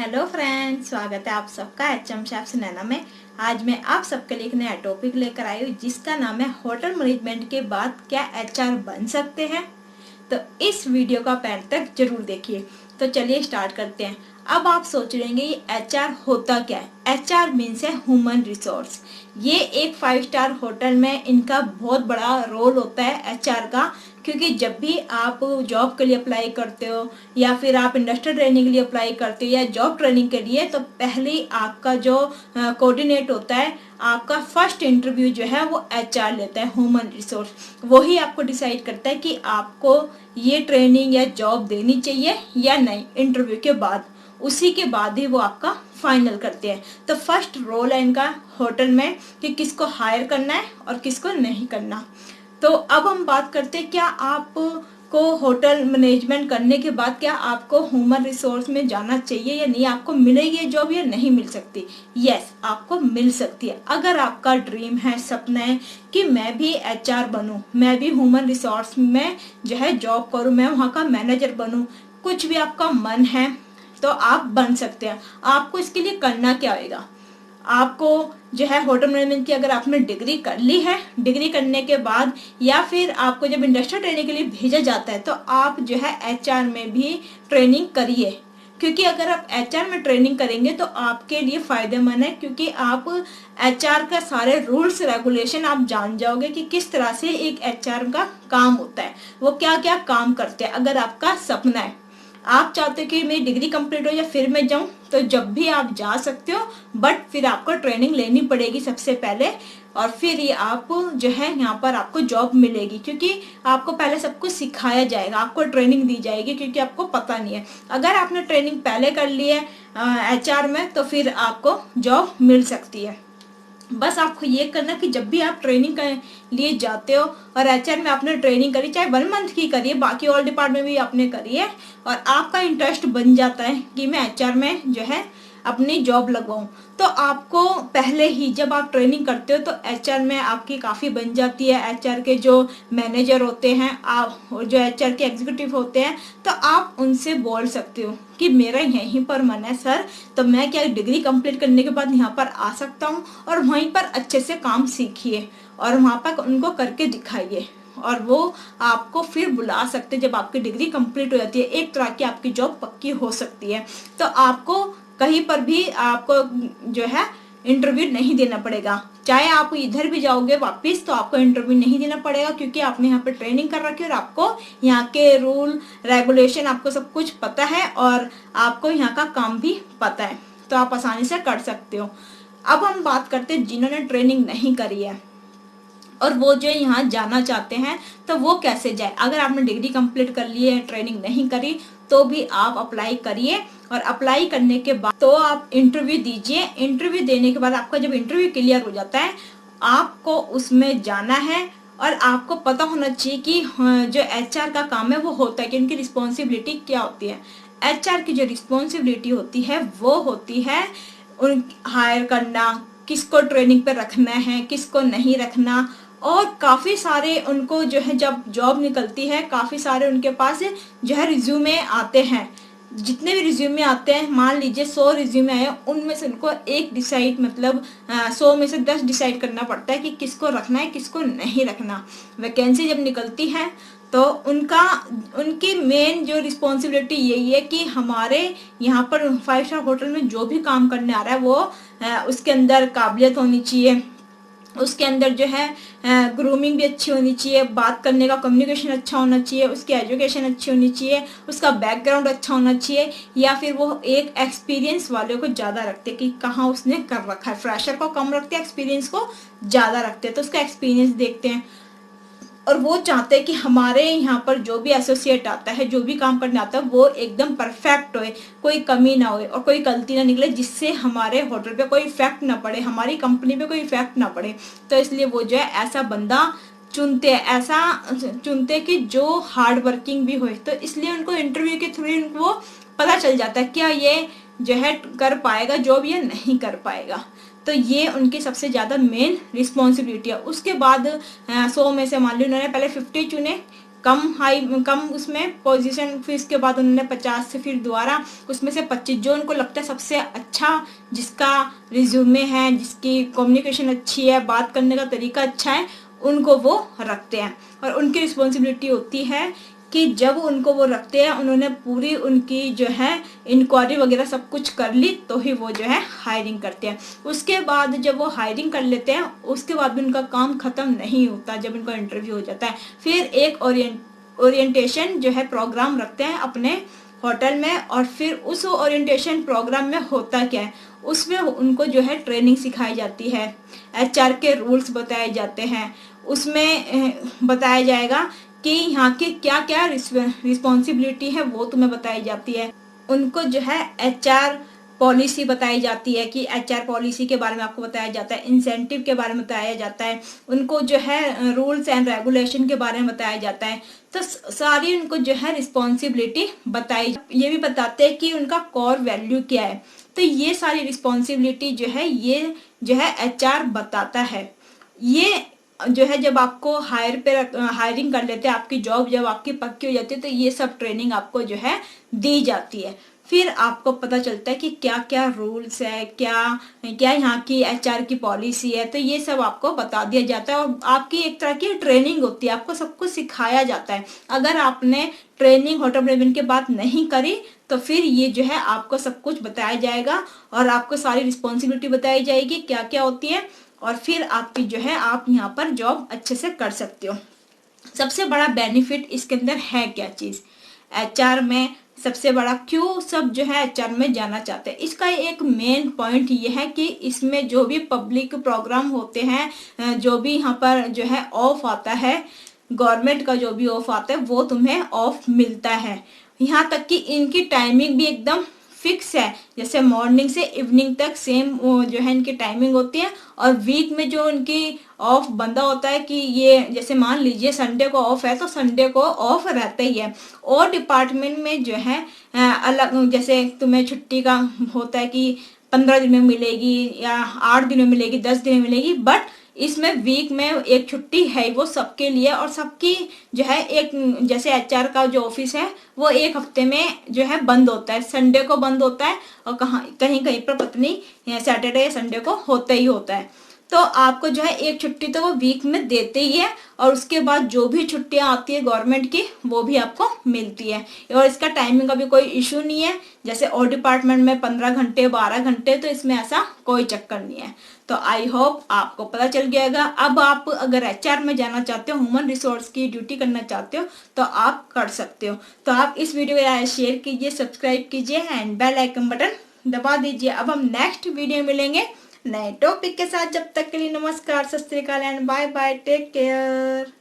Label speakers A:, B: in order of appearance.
A: Hello friends, स्वागत है आप सबका HM शेफ नैना में। आज मैं आप सबके लिए एक नया टॉपिक लेकर आई हूँ जिसका नाम है होटल मैनेजमेंट के बाद क्या HR बन सकते हैं। तो इस वीडियो का एंड तक जरूर देखिए। तो चलिए स्टार्ट करते हैं। अब आप सोच रहे होंगे ये HR होता क्या है। HR मीन्स है ह्यूमन रिसोर्स। ये एक 5 स्टार होटल में इनका बहुत बड़ा रोल होता है HR का, क्योंकि जब भी आप जॉब के लिए अप्लाई करते हो या फिर आप इंडस्ट्रियल ट्रेनिंग के लिए अप्लाई करते हो या जॉब ट्रेनिंग के लिए, तो पहले आपका जो कोऑर्डिनेट होता है, आपका फर्स्ट इंटरव्यू जो है वो HR लेता है, ह्यूमन रिसोर्स। वही आपको डिसाइड करता है कि आपको ये ट्रेनिंग या जॉब देनी चाहिए या नहीं। इंटरव्यू के बाद, उसी के बाद ही वो आपका फाइनल करते हैं। तो फर्स्ट रोल है इनका होटल में कि किसको हायर करना है और किसको नहीं करना। तो अब हम बात करते हैं, क्या आपको होटल मैनेजमेंट करने के बाद क्या आपको ह्यूमन रिसोर्स में जाना चाहिए या नहीं। आपको मिलेगी जॉब या नहीं मिल सकती। यस, आपको मिल सकती है। अगर आपका ड्रीम है, सपना है कि मैं भी HR बनूं, मैं भी ह्यूमन रिसोर्स में जो है जॉब करूं, मैं वहाँ का मैनेजर बनूं, कुछ भी आपका मन है तो आप बन सकते हैं। आपको इसके लिए करना क्या होगा, आपको जो है होटल मैनेजमेंट की अगर आपने डिग्री कर ली है, डिग्री करने के बाद या फिर आपको जब इंडस्ट्रियल ट्रेनिंग के लिए भेजा जाता है तो आप जो है HR में भी ट्रेनिंग करिए। क्योंकि अगर आप HR में ट्रेनिंग करेंगे तो आपके लिए फायदेमंद है, क्योंकि आप HR का सारे रूल्स रेगुलेशन आप जान जाओगे कि किस तरह से एक HR का काम होता है, वो क्या क्या काम करते हैं। अगर आपका सपना है, आप चाहते हो कि मेरी डिग्री कंप्लीट हो या फिर मैं जाऊं, तो जब भी आप जा सकते हो, बट फिर आपको ट्रेनिंग लेनी पड़ेगी सबसे पहले, और फिर ये आप जो है यहाँ पर आपको जॉब मिलेगी। क्योंकि आपको पहले सब कुछ सिखाया जाएगा, आपको ट्रेनिंग दी जाएगी, क्योंकि आपको पता नहीं है। अगर आपने ट्रेनिंग पहले कर ली है HR में, तो फिर आपको जॉब मिल सकती है। बस आपको ये करना कि जब भी आप ट्रेनिंग के लिए जाते हो और HR में आपने ट्रेनिंग करी, चाहे 1 मंथ की करिए, बाकी ऑल डिपार्टमेंट भी आपने करी है, और आपका इंटरेस्ट बन जाता है कि मैं HR में जो है अपनी जॉब लगवाऊं, तो आपको पहले ही जब आप ट्रेनिंग करते हो तो HR में आपकी काफ़ी बन जाती है। HR के जो मैनेजर होते हैं, आप जो HR के एग्जीक्यूटिव होते हैं, तो आप उनसे बोल सकते हो कि मेरा यहीं पर मन है सर, तो मैं क्या डिग्री कंप्लीट करने के बाद यहाँ पर आ सकता हूँ, और वहीं पर अच्छे से काम सीखिए और वहाँ पर उनको करके दिखाइए, और वो आपको फिर बुला सकते। जब आपकी डिग्री कंप्लीट हो जाती है, एक तरह की आपकी जॉब पक्की हो सकती है। तो आपको कहीं पर भी आपको जो है इंटरव्यू नहीं देना पड़ेगा। चाहे आप इधर भी जाओगे वापस तो आपको इंटरव्यू नहीं देना पड़ेगा, क्योंकि आपने यहाँ पे ट्रेनिंग कर रखी है और आपको यहाँ के रूल रेगुलेशन आपको सब कुछ पता है, और आपको यहाँ का काम भी पता है, तो आप आसानी से कर सकते हो। अब हम बात करते हैं जिन्होंने ट्रेनिंग नहीं करी है और वो जो यहाँ जाना चाहते हैं, तो वो कैसे जाए। अगर आपने डिग्री कंप्लीट कर ली है, ट्रेनिंग नहीं करी, तो भी आप अप्लाई करिए, और अप्लाई करने के बाद तो आप इंटरव्यू दीजिए। इंटरव्यू देने के बाद आपका जब इंटरव्यू क्लियर हो जाता है, आपको उसमें जाना है, और आपको पता होना चाहिए कि जो HR का काम है वो होता है कि उनकी रिस्पॉन्सिबिलिटी क्या होती है। HR की जो रिस्पॉन्सिबिलिटी होती है वो होती है उन हायर करना, किसको ट्रेनिंग पे रखना है, किसको नहीं रखना, और काफ़ी सारे उनको जो है जब जॉब निकलती है, काफ़ी सारे उनके पास जो है रिज्यूमे आते हैं। जितने भी रिज्यूमे आते हैं, मान लीजिए 100 रिज्यूमे आए, उनमें से उनको एक डिसाइड, मतलब 100 में से 10 डिसाइड करना पड़ता है कि किसको रखना है, किसको नहीं रखना। वैकेंसी जब निकलती है तो उनकी मेन जो रिस्पॉन्सिबिलिटी यही है कि हमारे यहाँ पर 5 स्टार होटल में जो भी काम करने आ रहा है वो उसके अंदर काबिलियत होनी चाहिए, उसके अंदर जो है ग्रूमिंग भी अच्छी होनी चाहिए, बात करने का कम्युनिकेशन अच्छा होना चाहिए, उसकी एजुकेशन अच्छी होनी चाहिए, उसका बैकग्राउंड अच्छा होना चाहिए, या फिर वो एक एक्सपीरियंस वाले को ज़्यादा रखते हैं कि कहाँ उसने कर रखा है। फ्रेशर को कम रखते हैं, एक्सपीरियंस को ज़्यादा रखते हैं, तो उसका एक्सपीरियंस देखते हैं। और वो चाहते हैं कि हमारे यहाँ पर जो भी एसोसिएट आता है, जो भी काम करने आता है, वो एकदम परफेक्ट होए, कोई कमी ना होए और कोई गलती ना निकले, जिससे हमारे होटल पे कोई इफेक्ट ना पड़े, हमारी कंपनी पे कोई इफेक्ट ना पड़े। तो इसलिए वो जो है ऐसा बंदा चुनते हैं, ऐसा चुनते हैं कि जो हार्ड वर्किंग भी होए। तो इसलिए उनको इंटरव्यू के थ्रू उनको पता चल जाता है क्या ये जो है कर पाएगा जॉब या नहीं कर पाएगा। तो ये उनकी सबसे ज़्यादा मेन रिस्पॉन्सिबिलिटी है। उसके बाद 100 में से मान लो उन्होंने पहले 50 चुने, कम उसमें पोजीशन, फिर इसके बाद उन्होंने 50 से फिर दोबारा उसमें से 25 जो उनको लगता है सबसे अच्छा, जिसका रिज्यूमे है, जिसकी कम्युनिकेशन अच्छी है, बात करने का तरीका अच्छा है, उनको वो रखते हैं। और उनकी रिस्पॉन्सिबिलिटी होती है कि जब उनको वो रखते हैं, उन्होंने पूरी उनकी जो है इंक्वायरी वगैरह सब कुछ कर ली, तो ही वो जो है हायरिंग करते हैं। उसके बाद जब वो हायरिंग कर लेते हैं, उसके बाद भी उनका काम ख़त्म नहीं होता। जब उनका इंटरव्यू हो जाता है, फिर एक ओरिएंटेशन जो है प्रोग्राम रखते हैं अपने होटल में। और फिर उस ओरिएंटेशन प्रोग्राम में होता क्या है, उसमें उनको जो है ट्रेनिंग सिखाई जाती है, HR के रूल्स बताए जाते हैं, उसमें बताया जाएगा कि यहाँ की क्या क्या रिस्पॉन्सिबिलिटी है वो तुम्हें बताई जाती है। उनको जो है HR पॉलिसी बताई जाती है कि HR पॉलिसी के बारे में आपको बताया जाता है, इंसेंटिव के बारे में बताया जाता है, उनको जो है रूल्स एंड रेगुलेशन के बारे में बताया जाता है। तो सारी उनको जो है रिस्पॉन्सिबिलिटी बताई, ये भी बताते हैं कि उनका कोर वैल्यू क्या है। तो ये सारी रिस्पॉन्सिबिलिटी जो है ये जो है HR बताता है। ये जो है जब आपको हायरिंग कर लेते हैं, आपकी जॉब जब आपकी पक्की हो जाती है, तो ये सब ट्रेनिंग आपको जो है दी जाती है। फिर आपको पता चलता है कि क्या क्या रूल्स है, क्या क्या यहाँ की HR की पॉलिसी है, तो ये सब आपको बता दिया जाता है। और आपकी एक तरह की ट्रेनिंग होती है, आपको सब कुछ सिखाया जाता है। अगर आपने ट्रेनिंग होटल मैनेजमेंट के बाद नहीं करी, तो फिर ये जो है आपको सब कुछ बताया जाएगा और आपको सारी रिस्पॉन्सिबिलिटी बताई जाएगी क्या क्या होती है, और फिर आपकी जो है आप यहाँ पर जॉब अच्छे से कर सकते हो। सबसे बड़ा बेनिफिट इसके अंदर है क्या चीज़, HR में सबसे बड़ा क्यों सब जो है HR में जाना चाहते हैं, इसका एक मेन पॉइंट ये है कि इसमें जो भी पब्लिक प्रोग्राम होते हैं, जो भी यहाँ पर जो है ऑफ आता है, गवर्नमेंट का जो भी ऑफ आता है वो तुम्हें ऑफ मिलता है। यहाँ तक कि इनकी टाइमिंग भी एकदम फिक्स है, जैसे मॉर्निंग से इवनिंग तक सेम जो है इनकी टाइमिंग होती है। और वीक में जो इनकी ऑफ बंदा होता है कि ये जैसे मान लीजिए संडे को ऑफ है, तो संडे को ऑफ रहता ही है। और डिपार्टमेंट में जो है अलग, जैसे तुम्हें छुट्टी का होता है कि 15 दिन में मिलेगी या 8 दिन में मिलेगी, 10 दिन में मिलेगी, बट इसमें वीक में एक छुट्टी है वो सबके लिए। और सबकी जो है एक, जैसे HR का जो ऑफिस है वो एक हफ्ते में जो है बंद होता है, संडे को बंद होता है, और कहीं कहीं पर पत्नी सैटरडे या संडे को होता ही होता है। तो आपको जो है एक छुट्टी तो वो वीक में देते ही है, और उसके बाद जो भी छुट्टियां आती है गवर्नमेंट की वो भी आपको मिलती है। और इसका टाइमिंग का भी कोई इशू नहीं है, जैसे और डिपार्टमेंट में 15 घंटे 12 घंटे, तो इसमें ऐसा कोई चक्कर नहीं है। तो आई होप आपको पता चल गया। अब आप अगर HR में जाना चाहते हो, ह्यूमन रिसोर्स की ड्यूटी करना चाहते हो, तो आप कर सकते हो। तो आप इस वीडियो को शेयर कीजिए, सब्सक्राइब कीजिए एंड बेल आइकन बटन दबा दीजिए। अब हम नेक्स्ट वीडियो मिलेंगे नए टॉपिक के साथ। जब तक के लिए नमस्कार, सत श्री अकाल and bye bye, take care.